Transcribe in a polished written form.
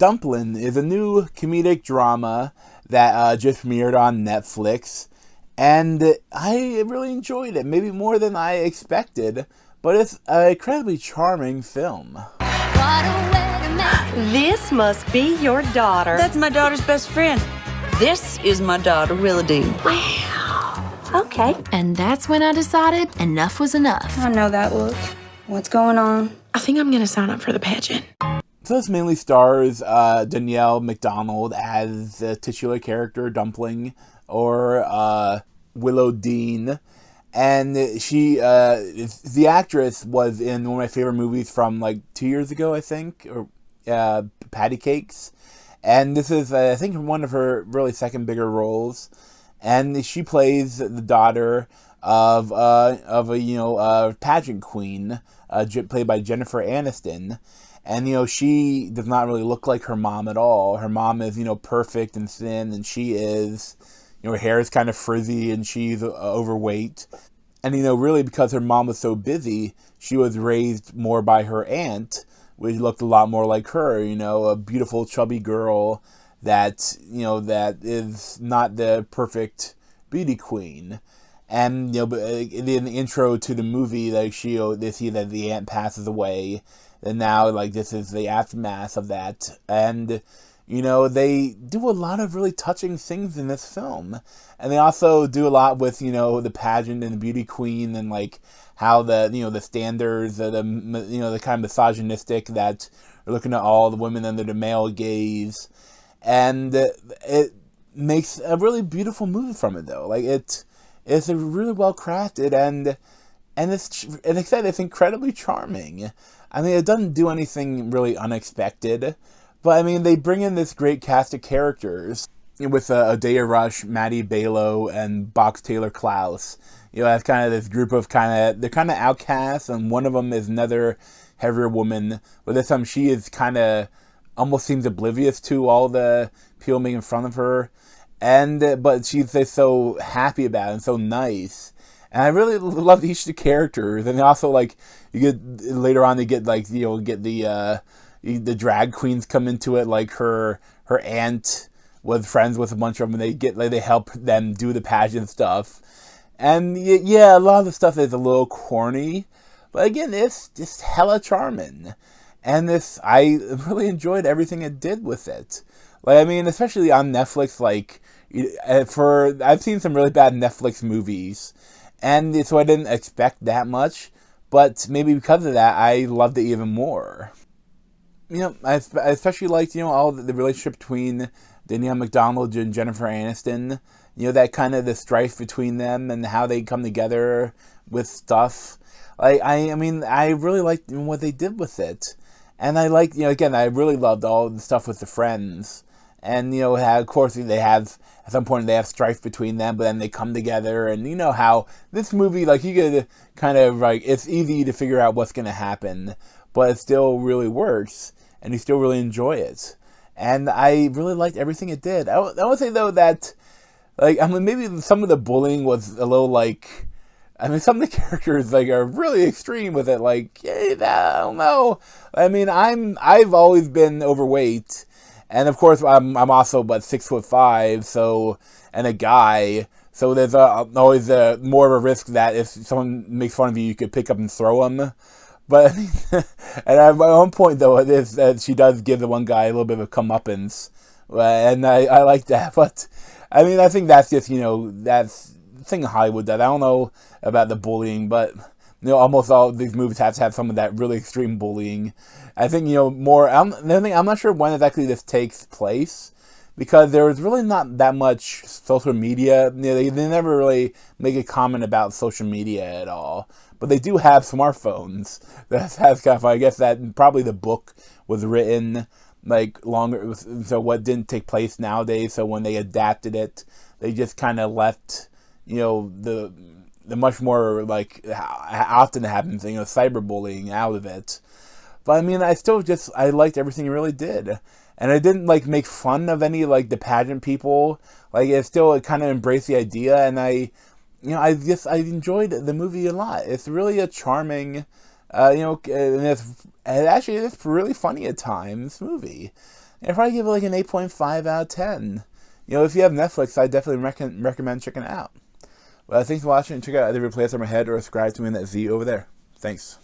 Dumplin is a new comedic drama that just premiered on Netflix, and I really enjoyed it, maybe more than I expected, but it's an incredibly charming film. This must be your daughter. That's my daughter's best friend. This is my daughter, Willadine. Wow. Okay. And that's when I decided enough was enough. I know that look. What's going on? I think I'm going to sign up for the pageant. So this mainly stars Danielle McDonald as the titular character Dumplin, or Willow Dean. And she, the actress was in one of my favorite movies from like 2 years ago, I think, or Patty Cakes. And this is, I think, one of her really second bigger roles. And she plays the daughter of a pageant queen, played by Jennifer Aniston. And, she does not really look like her mom at all. Her mom is, perfect and thin, and she is, her hair is kind of frizzy, and she's overweight. And, really because her mom was so busy, she was raised more by her aunt, which looked a lot more like her, a beautiful, chubby girl that, that is not the perfect beauty queen. And, in the intro to the movie, like, they see that the aunt passes away, and now, like, this is the aftermath of that. And, they do a lot of really touching things in this film. And they also do a lot with, the pageant and the beauty queen, and, like, how the, the standards, the kind of misogynistic that are looking at all the women under the male gaze. And it makes a really beautiful movie from it, though. Like, it's a really well crafted, and it's incredibly charming. I mean, it doesn't do anything really unexpected, but I mean, they bring in this great cast of characters with Adaya Rush, Maddie Balo, and Box Taylor-Klaus. That's kind of this group of they're kind of outcasts, and one of them is another heavier woman, but this time she is kind of almost seems oblivious to all the people making fun of her. But she's just so happy about it and so nice. And I really love each of the characters. And also, like, later on, get the drag queens come into it. Like, her aunt was friends with a bunch of them, and they help them do the pageant stuff. And yeah, a lot of the stuff is a little corny. But again, it's just hella charming. And I really enjoyed everything it did with it. Like, I mean, especially on Netflix, like, I've seen some really bad Netflix movies, and so I didn't expect that much, but maybe because of that, I loved it even more. I especially liked, all the relationship between Danielle McDonald and Jennifer Aniston, that kind of the strife between them and how they come together with stuff. Like, I mean, I really liked what they did with it. And I liked, again, I really loved all the stuff with the friends. And, of course, at some point they have strife between them, but then they come together. And how this movie, like, you could kind of, like, it's easy to figure out what's going to happen, but it still really works, and you still really enjoy it. And I really liked everything it did. I would say, though, that, like, I mean, maybe some of the bullying was a little, like, I mean, some of the characters, like, are really extreme with it. Like, hey, I don't know. I mean, I've always been overweight, and of course, I'm also about 6'5", so, and a guy. So there's always more of a risk that if someone makes fun of you, you could pick up and throw them. But and at one point, though, it is that she does give the one guy a little bit of a comeuppance, and I like that. But I mean, I think that's just that's thing Hollywood does. I don't know about the bullying, but almost all of these movies have to have some of that really extreme bullying. I think more. I'm not sure when exactly this takes place, because there was really not that much social media. They never really make a comment about social media at all, but they do have smartphones. That's kind of, I guess that probably the book was written like longer, so what didn't take place nowadays. So when they adapted it, they just kind of left the much more, like, often happens, cyberbullying out of it. But I mean, I liked everything it really did. And I didn't, like, make fun of any, like, the pageant people. Like, it still kind of embraced the idea, and I enjoyed the movie a lot. It's really a charming It's really funny at times. Movie. I'd probably give it like an 8.5 out of 10. If you have Netflix, I definitely recommend checking it out. Well, thanks for watching. Check out either Replace on My Head or subscribe to me in that Z over there. Thanks.